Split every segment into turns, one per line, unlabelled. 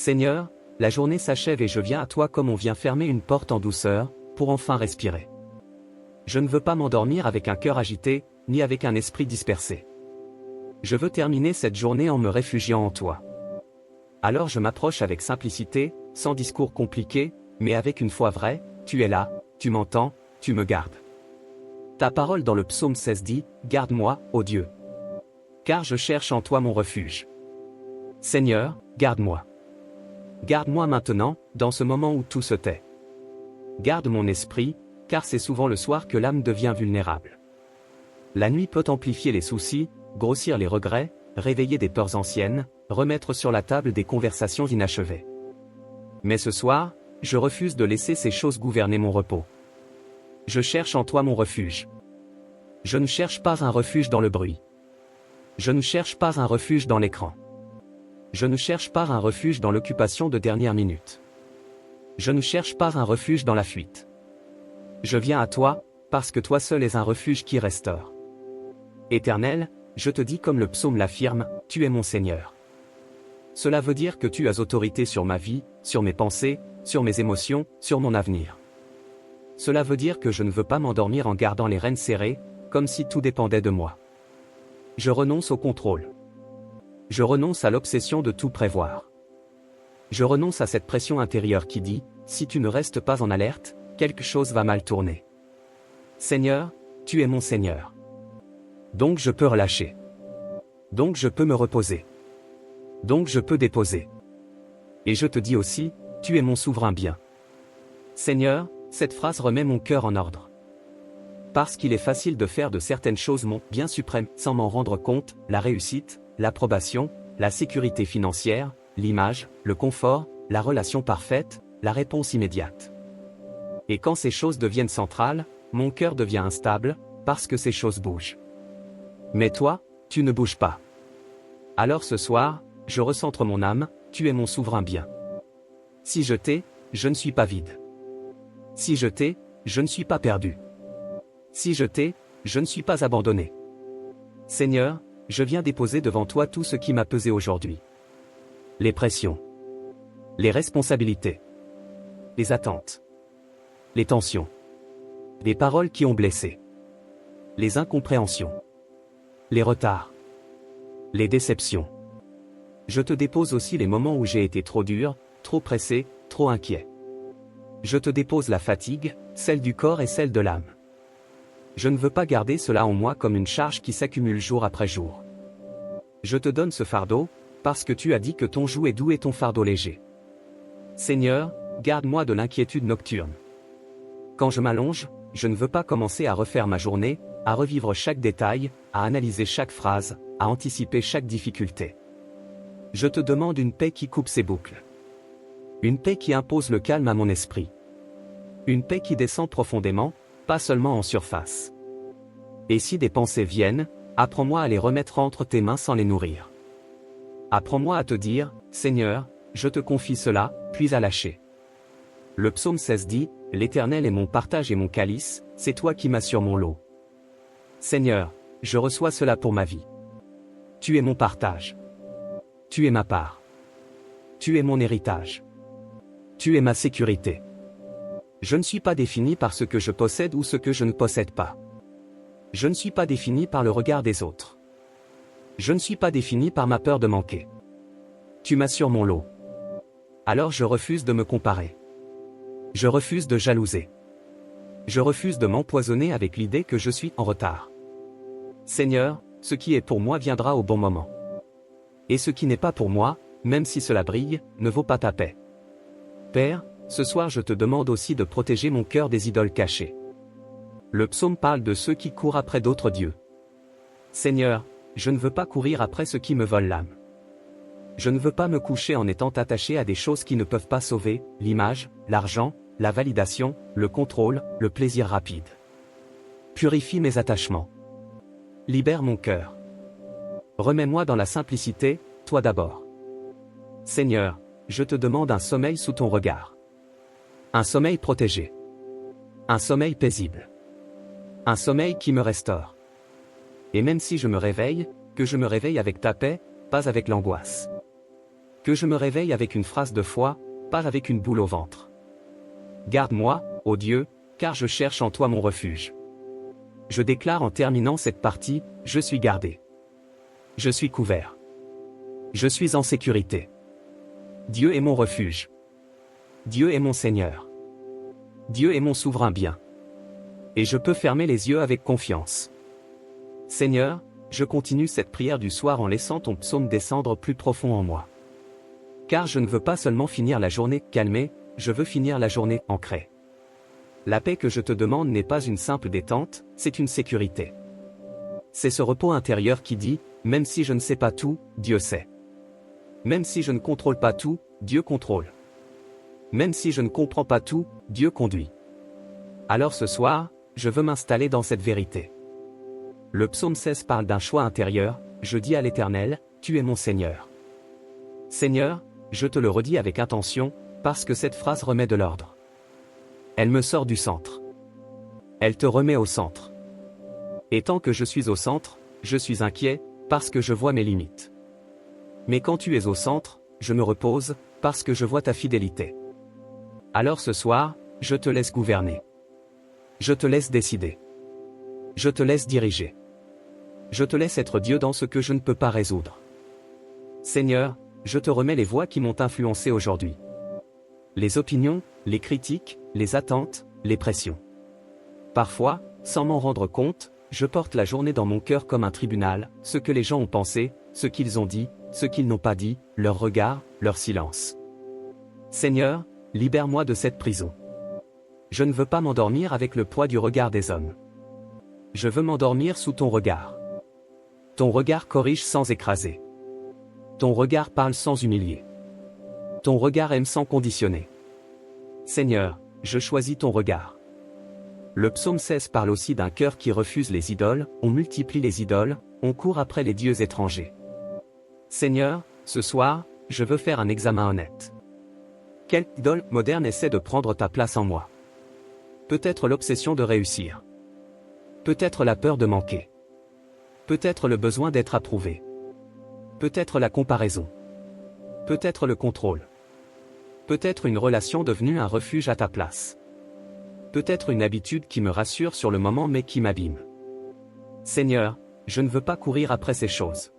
Seigneur, la journée s'achève et je viens à toi comme on vient fermer une porte en douceur, pour enfin respirer. Je ne veux pas m'endormir avec un cœur agité, ni avec un esprit dispersé. Je veux terminer cette journée en me réfugiant en toi. Alors je m'approche avec simplicité, sans discours compliqué, mais avec une foi vraie, tu es là, tu m'entends, tu me gardes. Ta parole dans le psaume 16 dit, garde-moi, ô Dieu. Car je cherche en toi mon refuge. Seigneur, garde-moi. Garde-moi maintenant, dans ce moment où tout se tait. Garde mon esprit, car c'est souvent le soir que l'âme devient vulnérable. La nuit peut amplifier les soucis, grossir les regrets, réveiller des peurs anciennes, remettre sur la table des conversations inachevées. Mais ce soir, je refuse de laisser ces choses gouverner mon repos. Je cherche en toi mon refuge. Je ne cherche pas un refuge dans le bruit. Je ne cherche pas un refuge dans l'écran. Je ne cherche pas un refuge dans l'occupation de dernière minute. Je ne cherche pas un refuge dans la fuite. Je viens à toi, parce que toi seul es un refuge qui restaure. Éternel, je te dis comme le psaume l'affirme, tu es mon Seigneur. Cela veut dire que tu as autorité sur ma vie, sur mes pensées, sur mes émotions, sur mon avenir. Cela veut dire que je ne veux pas m'endormir en gardant les rênes serrées, comme si tout dépendait de moi. Je renonce au contrôle. Je renonce à l'obsession de tout prévoir. Je renonce à cette pression intérieure qui dit, si tu ne restes pas en alerte, quelque chose va mal tourner. Seigneur, tu es mon Seigneur. Donc je peux relâcher. Donc je peux me reposer. Donc je peux déposer. Et je te dis aussi, tu es mon souverain bien. Seigneur, cette phrase remet mon cœur en ordre. Parce qu'il est facile de faire de certaines choses mon bien suprême, sans m'en rendre compte, la réussite, l'approbation, la sécurité financière, l'image, le confort, la relation parfaite, la réponse immédiate. Et quand ces choses deviennent centrales, mon cœur devient instable, parce que ces choses bougent. Mais toi, tu ne bouges pas. Alors ce soir, je recentre mon âme, tu es mon souverain bien. Si je t'ai, je ne suis pas vide. Si je t'ai, je ne suis pas perdu. Si je t'ai, je ne suis pas abandonné. Seigneur, je viens déposer devant toi tout ce qui m'a pesé aujourd'hui. Les pressions. Les responsabilités. Les attentes. Les tensions. Les paroles qui ont blessé. Les incompréhensions. Les retards. Les déceptions. Je te dépose aussi les moments où j'ai été trop dur, trop pressé, trop inquiet. Je te dépose la fatigue, celle du corps et celle de l'âme. Je ne veux pas garder cela en moi comme une charge qui s'accumule jour après jour. Je te donne ce fardeau, parce que tu as dit que ton joug est doux et ton fardeau léger. Seigneur, garde-moi de l'inquiétude nocturne. Quand je m'allonge, je ne veux pas commencer à refaire ma journée, à revivre chaque détail, à analyser chaque phrase, à anticiper chaque difficulté. Je te demande une paix qui coupe ces boucles. Une paix qui impose le calme à mon esprit. Une paix qui descend profondément, pas seulement en surface. Et si des pensées viennent, apprends-moi à les remettre entre tes mains sans les nourrir. Apprends-moi à te dire, Seigneur, je te confie cela, puis à lâcher. Le psaume 16 dit, l'Éternel est mon partage et mon calice, c'est toi qui m'assures mon lot. Seigneur, je reçois cela pour ma vie. Tu es mon partage. Tu es ma part. Tu es mon héritage. Tu es ma sécurité. Je ne suis pas défini par ce que je possède ou ce que je ne possède pas. Je ne suis pas défini par le regard des autres. Je ne suis pas défini par ma peur de manquer. Tu m'assures mon lot. Alors je refuse de me comparer. Je refuse de jalouser. Je refuse de m'empoisonner avec l'idée que je suis en retard. Seigneur, ce qui est pour moi viendra au bon moment. Et ce qui n'est pas pour moi, même si cela brille, ne vaut pas ta paix. Père, ce soir je te demande aussi de protéger mon cœur des idoles cachées. Le psaume parle de ceux qui courent après d'autres dieux. Seigneur, je ne veux pas courir après ceux qui me volent l'âme. Je ne veux pas me coucher en étant attaché à des choses qui ne peuvent pas sauver, l'image, l'argent, la validation, le contrôle, le plaisir rapide. Purifie mes attachements. Libère mon cœur. Remets-moi dans la simplicité, toi d'abord. Seigneur, je te demande un sommeil sous ton regard. Un sommeil protégé. Un sommeil paisible. Un sommeil qui me restaure. Et même si je me réveille, que je me réveille avec ta paix, pas avec l'angoisse. Que je me réveille avec une phrase de foi, pas avec une boule au ventre. Garde-moi, ô Dieu, car je cherche en toi mon refuge. Je déclare en terminant cette partie, je suis gardé. Je suis couvert. Je suis en sécurité. Dieu est mon refuge. Dieu est mon Seigneur. Dieu est mon souverain bien. Et je peux fermer les yeux avec confiance. Seigneur, je continue cette prière du soir en laissant ton psaume descendre plus profond en moi. Car je ne veux pas seulement finir la journée calmée, je veux finir la journée ancrée. La paix que je te demande n'est pas une simple détente, c'est une sécurité. C'est ce repos intérieur qui dit, même si je ne sais pas tout, Dieu sait. Même si je ne contrôle pas tout, Dieu contrôle. Même si je ne comprends pas tout, Dieu conduit. Alors ce soir, je veux m'installer dans cette vérité. Le psaume 16 parle d'un choix intérieur, je dis à l'Éternel, tu es mon Seigneur. Seigneur, je te le redis avec intention, parce que cette phrase remet de l'ordre. Elle me sort du centre. Elle te remet au centre. Et tant que je suis au centre, je suis inquiet, parce que je vois mes limites. Mais quand tu es au centre, je me repose, parce que je vois ta fidélité. Alors ce soir, je te laisse gouverner. Je te laisse décider. Je te laisse diriger. Je te laisse être Dieu dans ce que je ne peux pas résoudre. Seigneur, je te remets les voix qui m'ont influencé aujourd'hui. Les opinions, les critiques, les attentes, les pressions. Parfois, sans m'en rendre compte, je porte la journée dans mon cœur comme un tribunal, ce que les gens ont pensé, ce qu'ils ont dit, ce qu'ils n'ont pas dit, leur regard, leur silence. Seigneur, libère-moi de cette prison. Je ne veux pas m'endormir avec le poids du regard des hommes. Je veux m'endormir sous ton regard. Ton regard corrige sans écraser. Ton regard parle sans humilier. Ton regard aime sans conditionner. Seigneur, je choisis ton regard. Le psaume 16 parle aussi d'un cœur qui refuse les idoles, on multiplie les idoles, on court après les dieux étrangers. Seigneur, ce soir, je veux faire un examen honnête. Quelle idole moderne essaie de prendre ta place en moi? Peut-être l'obsession de réussir. Peut-être la peur de manquer. Peut-être le besoin d'être approuvé. Peut-être la comparaison. Peut-être le contrôle. Peut-être une relation devenue un refuge à ta place. Peut-être une habitude qui me rassure sur le moment mais qui m'abîme. Seigneur, je ne veux pas courir après ces choses.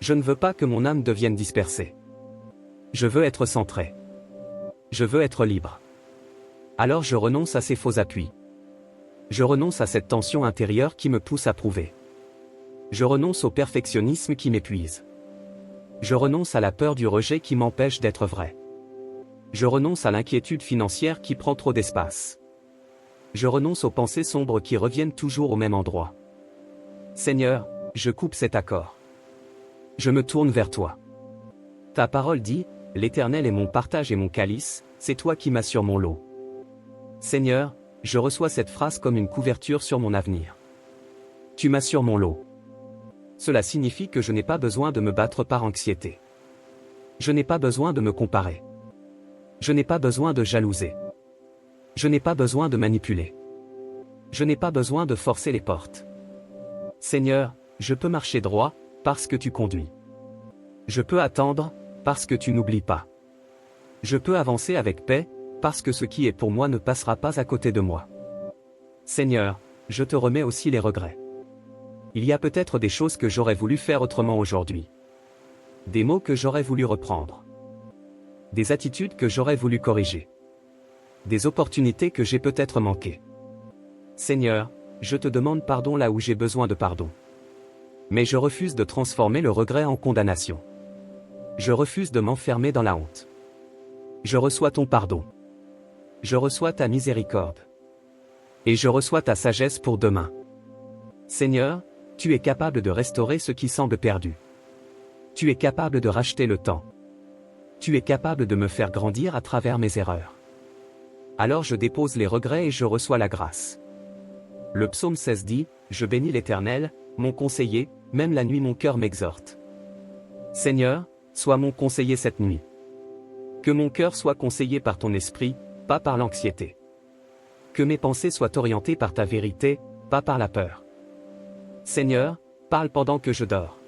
Je ne veux pas que mon âme devienne dispersée. Je veux être centré. Je veux être libre. Alors je renonce à ces faux appuis. Je renonce à cette tension intérieure qui me pousse à prouver. Je renonce au perfectionnisme qui m'épuise. Je renonce à la peur du rejet qui m'empêche d'être vrai. Je renonce à l'inquiétude financière qui prend trop d'espace. Je renonce aux pensées sombres qui reviennent toujours au même endroit. Seigneur, je coupe cet accord. Je me tourne vers toi. Ta parole dit, l'Éternel est mon partage et mon calice, c'est toi qui m'assures mon lot. Seigneur, je reçois cette phrase comme une couverture sur mon avenir. Tu m'assures mon lot. Cela signifie que je n'ai pas besoin de me battre par anxiété. Je n'ai pas besoin de me comparer. Je n'ai pas besoin de jalouser. Je n'ai pas besoin de manipuler. Je n'ai pas besoin de forcer les portes. Seigneur, je peux marcher droit, parce que tu conduis. Je peux attendre, parce que tu n'oublies pas. Je peux avancer avec paix, parce que ce qui est pour moi ne passera pas à côté de moi. Seigneur, je te remets aussi les regrets. Il y a peut-être des choses que j'aurais voulu faire autrement aujourd'hui. Des mots que j'aurais voulu reprendre. Des attitudes que j'aurais voulu corriger. Des opportunités que j'ai peut-être manquées. Seigneur, je te demande pardon là où j'ai besoin de pardon. Mais je refuse de transformer le regret en condamnation. Je refuse de m'enfermer dans la honte. Je reçois ton pardon. Je reçois ta miséricorde. Et je reçois ta sagesse pour demain. Seigneur, tu es capable de restaurer ce qui semble perdu. Tu es capable de racheter le temps. Tu es capable de me faire grandir à travers mes erreurs. Alors je dépose les regrets et je reçois la grâce. Le psaume 16 dit, je bénis l'Éternel, mon conseiller, même la nuit mon cœur m'exhorte. Seigneur, sois mon conseiller cette nuit. Que mon cœur soit conseillé par ton esprit, pas par l'anxiété. Que mes pensées soient orientées par ta vérité, pas par la peur. Seigneur, parle pendant que je dors.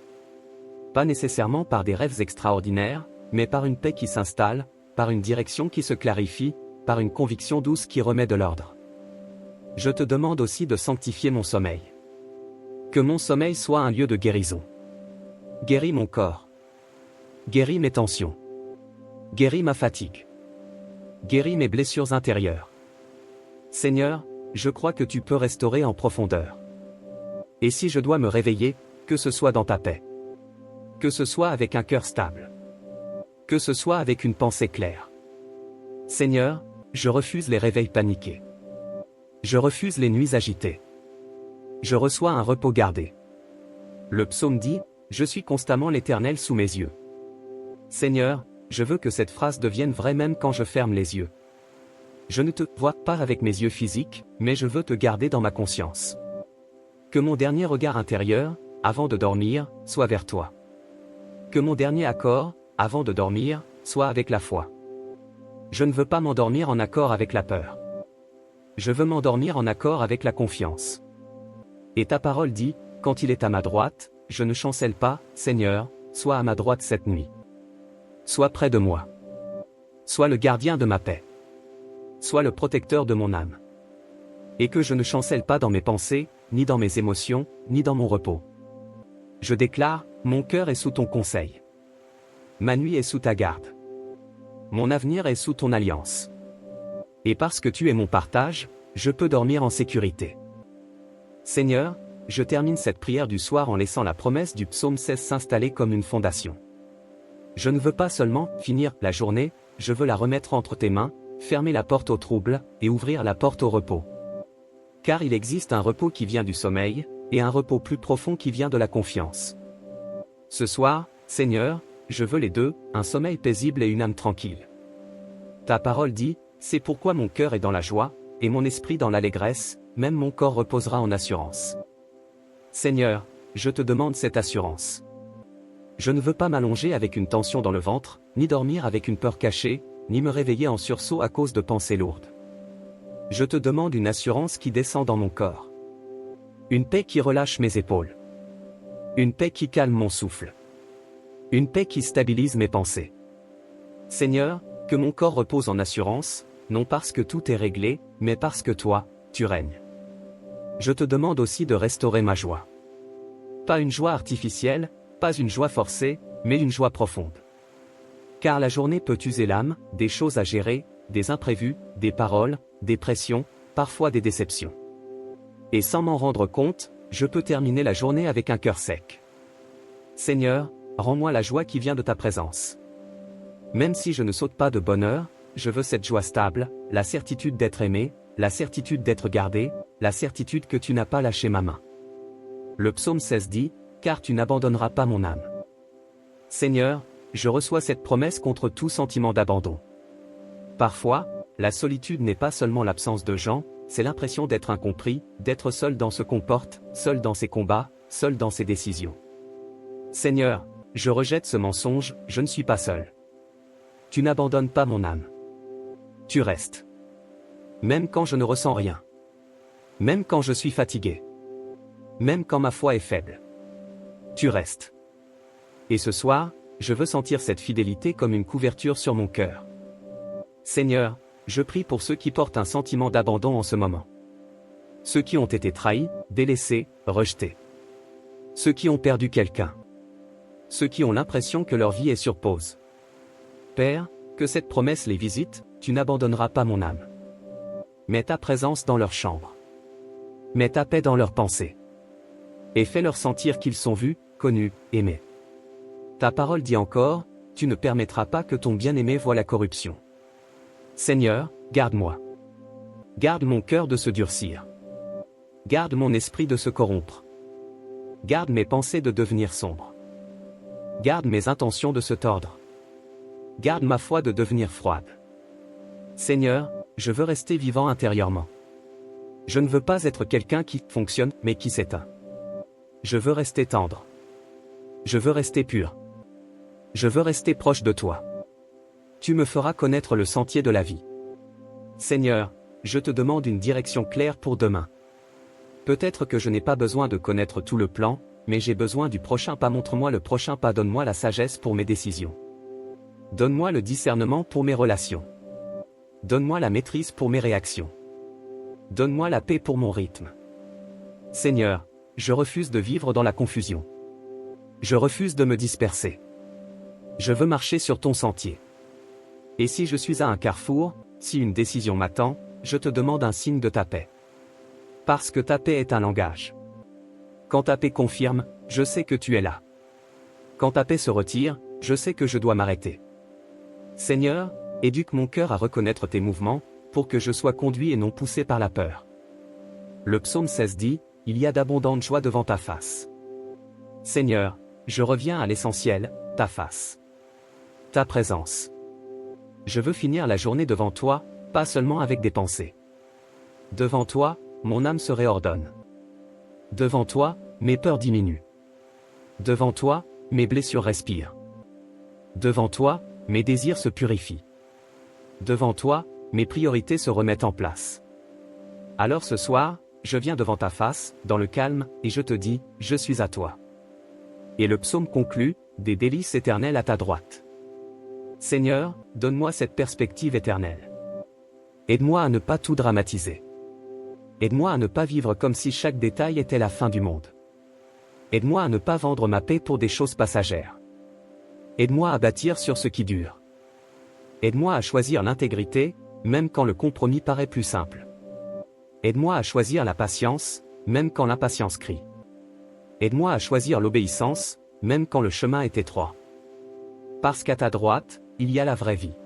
Pas nécessairement par des rêves extraordinaires, mais par une paix qui s'installe, par une direction qui se clarifie, par une conviction douce qui remet de l'ordre. Je te demande aussi de sanctifier mon sommeil. Que mon sommeil soit un lieu de guérison. Guéris mon corps. Guéris mes tensions. Guéris ma fatigue. Guéris mes blessures intérieures. Seigneur, je crois que tu peux restaurer en profondeur. Et si je dois me réveiller, que ce soit dans ta paix. Que ce soit avec un cœur stable. Que ce soit avec une pensée claire. Seigneur, je refuse les réveils paniqués. Je refuse les nuits agitées. Je reçois un repos gardé. Le psaume dit, « Je suis constamment l'Éternel sous mes yeux ». Seigneur, je veux que cette phrase devienne vraie même quand je ferme les yeux. Je ne te vois pas avec mes yeux physiques, mais je veux te garder dans ma conscience. Que mon dernier regard intérieur, avant de dormir, soit vers toi. Que mon dernier accord, avant de dormir, soit avec la foi. Je ne veux pas m'endormir en accord avec la peur. Je veux m'endormir en accord avec la confiance. Et ta parole dit, quand il est à ma droite, je ne chancelle pas, Seigneur, sois à ma droite cette nuit. Sois près de moi. Sois le gardien de ma paix. Sois le protecteur de mon âme. Et que je ne chancelle pas dans mes pensées, ni dans mes émotions, ni dans mon repos. Je déclare, mon cœur est sous ton conseil. Ma nuit est sous ta garde. Mon avenir est sous ton alliance. Et parce que tu es mon partage, je peux dormir en sécurité. Seigneur, je termine cette prière du soir en laissant la promesse du psaume 16 s'installer comme une fondation. Je ne veux pas seulement finir la journée, je veux la remettre entre tes mains, fermer la porte au trouble, et ouvrir la porte au repos. Car il existe un repos qui vient du sommeil, et un repos plus profond qui vient de la confiance. Ce soir, Seigneur, je veux les deux, un sommeil paisible et une âme tranquille. Ta parole dit, c'est pourquoi mon cœur est dans la joie, et mon esprit dans l'allégresse, même mon corps reposera en assurance. Seigneur, je te demande cette assurance. Je ne veux pas m'allonger avec une tension dans le ventre, ni dormir avec une peur cachée, ni me réveiller en sursaut à cause de pensées lourdes. Je te demande une assurance qui descend dans mon corps. Une paix qui relâche mes épaules. Une paix qui calme mon souffle. Une paix qui stabilise mes pensées. Seigneur, que mon corps repose en assurance, non parce que tout est réglé, mais parce que toi, tu règnes. Je te demande aussi de restaurer ma joie. Pas une joie artificielle, pas une joie forcée, mais une joie profonde. Car la journée peut user l'âme, des choses à gérer, des imprévus, des paroles, des pressions, parfois des déceptions. Et sans m'en rendre compte, je peux terminer la journée avec un cœur sec. Seigneur, rends-moi la joie qui vient de ta présence. Même si je ne saute pas de bonheur, je veux cette joie stable, la certitude d'être aimé, la certitude d'être gardé, la certitude que tu n'as pas lâché ma main. Le psaume 16 dit, « Car tu n'abandonneras pas mon âme. » Seigneur, je reçois cette promesse contre tout sentiment d'abandon. Parfois, la solitude n'est pas seulement l'absence de gens, c'est l'impression d'être incompris, d'être seul dans ce qu'on porte, seul dans ses combats, seul dans ses décisions. Seigneur, je rejette ce mensonge, je ne suis pas seul. Tu n'abandonnes pas mon âme. Tu restes. Même quand je ne ressens rien. Même quand je suis fatigué. Même quand ma foi est faible. Tu restes. Et ce soir, je veux sentir cette fidélité comme une couverture sur mon cœur. Seigneur, je prie pour ceux qui portent un sentiment d'abandon en ce moment. Ceux qui ont été trahis, délaissés, rejetés. Ceux qui ont perdu quelqu'un. Ceux qui ont l'impression que leur vie est sur pause. Père, que cette promesse les visite, tu n'abandonneras pas mon âme. Mets ta présence dans leur chambre. Mets ta paix dans leurs pensées. Et fais-leur sentir qu'ils sont vus, connus, aimés. Ta parole dit encore, tu ne permettras pas que ton bien-aimé voie la corruption. Seigneur, garde-moi. Garde mon cœur de se durcir. Garde mon esprit de se corrompre. Garde mes pensées de devenir sombres. Garde mes intentions de se tordre. Garde ma foi de devenir froide. Seigneur, je veux rester vivant intérieurement. Je ne veux pas être quelqu'un qui fonctionne, mais qui s'éteint. Je veux rester tendre. Je veux rester pur. Je veux rester proche de toi. Tu me feras connaître le sentier de la vie. Seigneur, je te demande une direction claire pour demain. Peut-être que je n'ai pas besoin de connaître tout le plan, mais j'ai besoin du prochain pas. Montre-moi le prochain pas, donne-moi la sagesse pour mes décisions. Donne-moi le discernement pour mes relations. Donne-moi la maîtrise pour mes réactions. Donne-moi la paix pour mon rythme. Seigneur, je refuse de vivre dans la confusion. Je refuse de me disperser. Je veux marcher sur ton sentier. Et si je suis à un carrefour, si une décision m'attend, je te demande un signe de ta paix. Parce que ta paix est un langage. Quand ta paix confirme, je sais que tu es là. Quand ta paix se retire, je sais que je dois m'arrêter. Seigneur, éduque mon cœur à reconnaître tes mouvements, pour que je sois conduit et non poussé par la peur. Le psaume 16 dit, « Il y a d'abondantes joies devant ta face. » Seigneur, je reviens à l'essentiel, ta face. Ta présence. Je veux finir la journée devant toi, pas seulement avec des pensées. Devant toi, mon âme se réordonne. Devant toi, mes peurs diminuent. Devant toi, mes blessures respirent. Devant toi, mes désirs se purifient. Devant toi, mes priorités se remettent en place. Alors ce soir, je viens devant ta face, dans le calme, et je te dis, je suis à toi. Et le psaume conclut, des délices éternelles à ta droite. Seigneur, donne-moi cette perspective éternelle. Aide-moi à ne pas tout dramatiser. Aide-moi à ne pas vivre comme si chaque détail était la fin du monde. Aide-moi à ne pas vendre ma paix pour des choses passagères. Aide-moi à bâtir sur ce qui dure. Aide-moi à choisir l'intégrité, même quand le compromis paraît plus simple. Aide-moi à choisir la patience, même quand l'impatience crie. Aide-moi à choisir l'obéissance, même quand le chemin est étroit. Parce qu'à ta droite, il y a la vraie vie.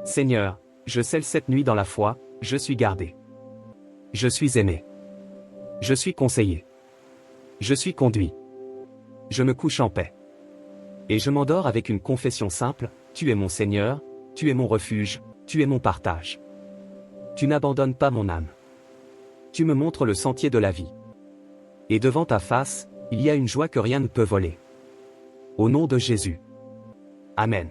Seigneur, je scelle cette nuit dans la foi, je suis gardé. Je suis aimé. Je suis conseillé. Je suis conduit. Je me couche en paix. Et je m'endors avec une confession simple, tu es mon Seigneur, tu es mon refuge, tu es mon partage. Tu n'abandonnes pas mon âme. Tu me montres le sentier de la vie. Et devant ta face, il y a une joie que rien ne peut voler. Au nom de Jésus. Amen.